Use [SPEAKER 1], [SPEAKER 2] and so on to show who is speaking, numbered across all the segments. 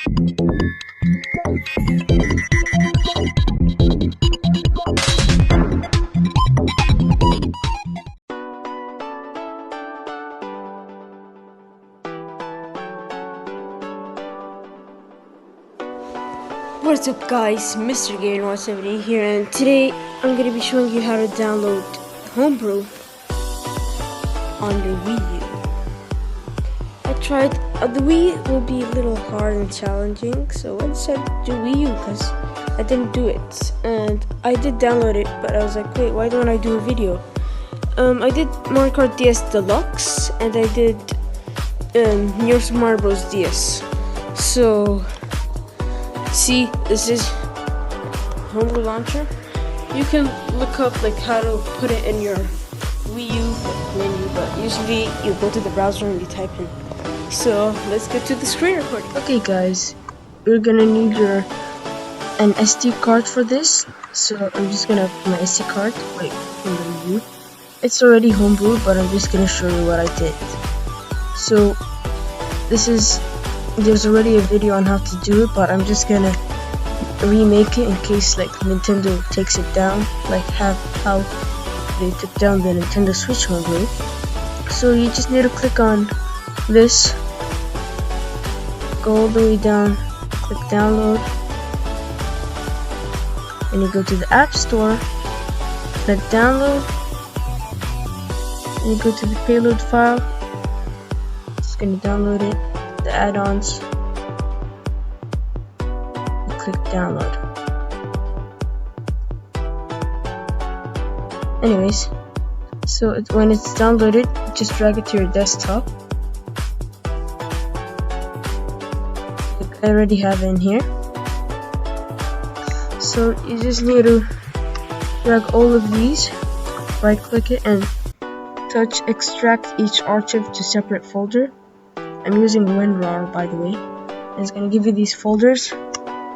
[SPEAKER 1] What's up guys, Mr. Gator178 here, and today I'm going to be showing you how to download Homebrew on your Wii U. I tried, the Wii will be a little hard and challenging, so I decided to do Wii U because I didn't do it. And I did download it, but I was like, wait, why don't I do a video? I did Mario Kart DS Deluxe, and I did New Super Mario Bros. DS. So see, this is Homebrew launcher. You can look up like how to put it in your Wii U menu, but usually you go to the browser and you type in. So let's get to the screen recording. Okay guys, you're gonna need an SD card for this. So I'm just gonna put my SD card from the Wii U. It's already Homebrew, but I'm just gonna show you what I did. So there's already a video on how to do it, but I'm just gonna remake it in case like Nintendo takes it down, like how they took down the Nintendo Switch Homebrew. So you just need to click on this, go all the way down, click download, and you go to the App Store, click download, and you go to the payload file. Just gonna download it. The add-ons, you click download. Anyways, so when it's downloaded, just drag it to your desktop. I already have it in here. So you just need to drag all of these, right click it, and touch extract each archive to separate folder. I'm using WinRAR, by the way. And it's gonna give you these folders.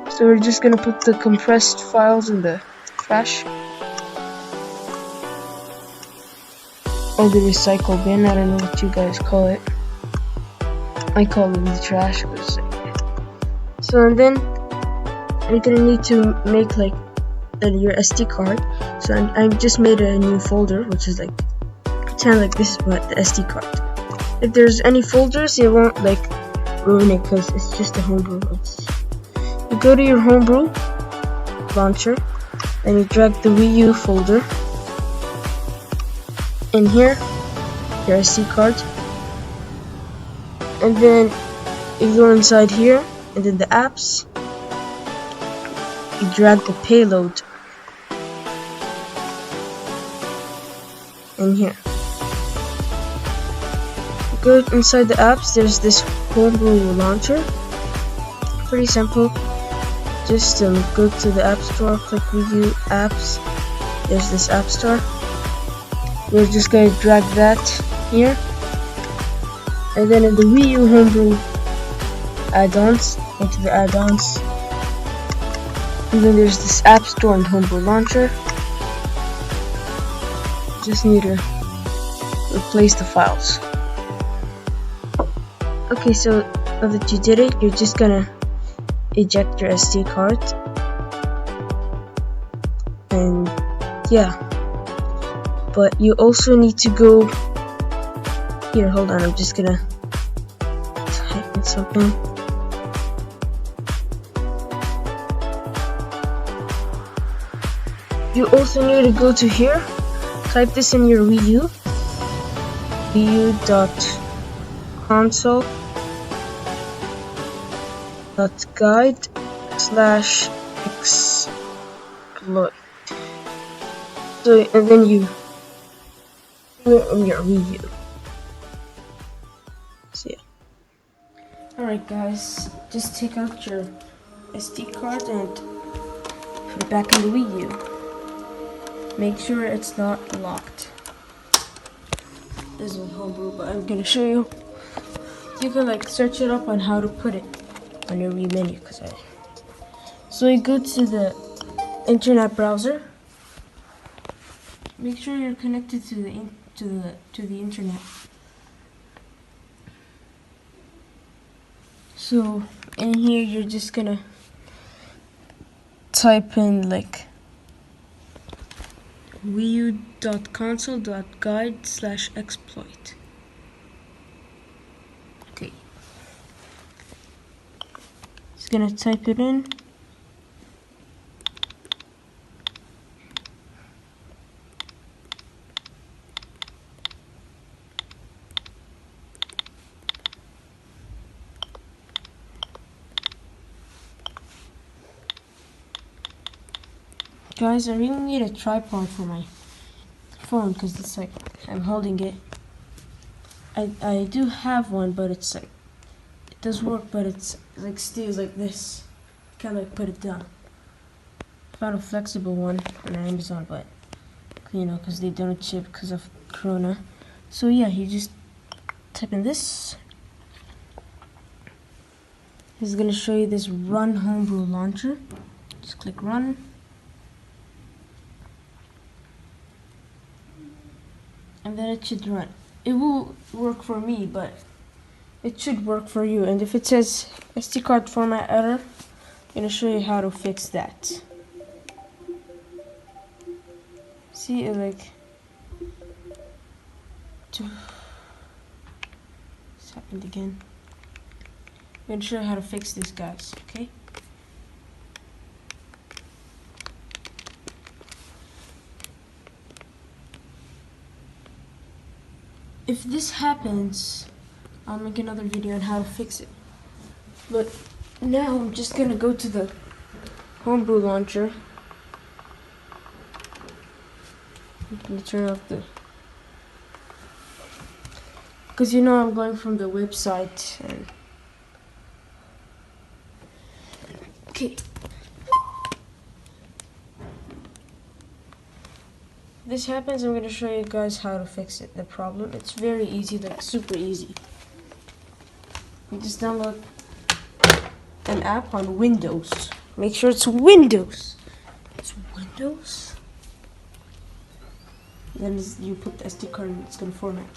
[SPEAKER 1] So we're just gonna put the compressed files in the trash, or the recycle bin. I don't know what you guys call it. I call it the trash. So and then you're gonna need to make like your SD card. So I just made a new folder, which is like pretend like this is what the SD card. If there's any folders, it won't like ruin it because it's just a Homebrew. You go to your Homebrew launcher and you drag the Wii U folder in here, your SD card, and then you go inside here and then the apps, you drag the payload in here. Go inside the apps, there's this Homebrew launcher. Pretty simple. Just go to the App Store, click Wii U apps. There's this App Store. We're just going to drag that here. And then in the Wii U Homebrew add-ons, go to the add-ons. And then there's this App Store and Homebrew launcher. Just need to replace the files. Okay, so now that you did it, you're just gonna eject your SD card, and yeah, but you also need to go here. Hold on, I'm just gonna type in something. You also need to go to here, type this in your Wii U, wii.console.guide/exploit. So, and then you do it on your Wii U. So yeah. Alright guys, just take out your SD card and put it back in the Wii U. Make sure it's not locked. This is Homebrew, but I'm gonna show you. You can like search it up on how to put it on your Wii menu. So you go to the internet browser. Make sure you're connected to the internet. So in here you're just gonna type in like WIIU.console.guide/exploit. Okay. Just gonna type it in. Guys, I really need a tripod for my phone because it's like I'm holding it. I do have one, but it's like it does work, but it's like stays like this. Can't like put it down. Found a flexible one on Amazon, but you know, because they don't ship because of Corona. So yeah, you just type in this. It's gonna show you this Run Homebrew launcher. Just click Run. And then it should run. It will work for me, but it should work for you. And if it says SD card format error, I'm gonna show you how to fix that. See, it like it's happened again. I'm gonna show you how to fix this, guys. Okay. If this happens, I'll make another video on how to fix it. But now I'm just gonna go to the Homebrew launcher. I'm gonna turn off the, because you know I'm going from the website and okay. This happens, I'm gonna show you guys how to fix it. The problem, it's very easy, like super easy. You just download an app on Windows. Make sure it's Windows. It's Windows. Then you put the SD card and it's gonna format.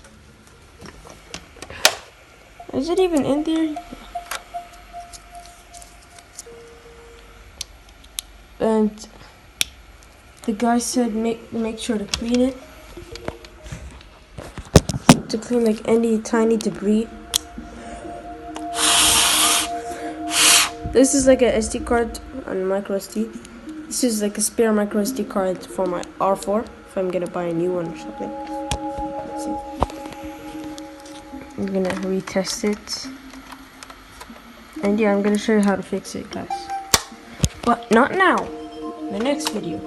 [SPEAKER 1] Is it even in there? And the guy said make sure to clean it. To clean like any tiny debris. This is like a SD card on micro SD. This is like a spare micro SD card for my R4 if I'm gonna buy a new one or something. Let's see. I'm gonna retest it. And yeah, I'm gonna show you how to fix it, guys. But not now. The next video.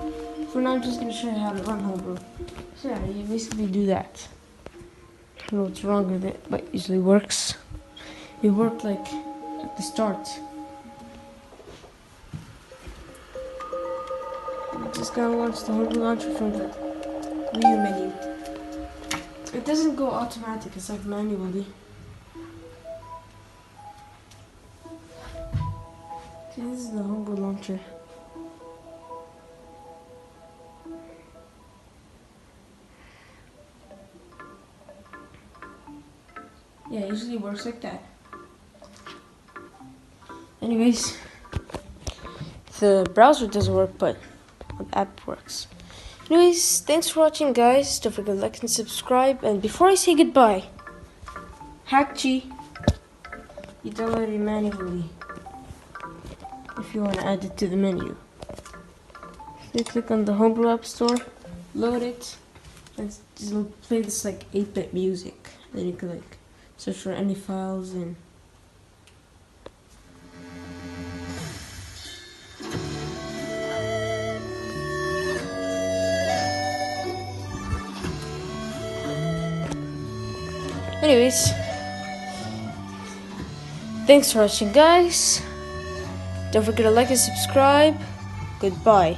[SPEAKER 1] For now, I'm just gonna show you how to run Homebrew. So yeah, you basically do that. I don't know what's wrong with it, but it usually works. It worked like at the start. I'm just gonna launch the Homebrew launcher from the WIIU menu. It doesn't go automatic, it's like manually. Okay, this is the Homebrew launcher. Yeah, it usually works like that. Anyways, the browser doesn't work, but the app works. Anyways, thanks for watching, guys. Don't forget to like and subscribe. And before I say goodbye, Hackchi, you download it manually if you want to add it to the menu. You click on the Homebrew App Store, load it, and it'll play this like 8-bit music. Then you can like search for any files and anyways, thanks for watching, guys. Don't forget to like and subscribe. Goodbye.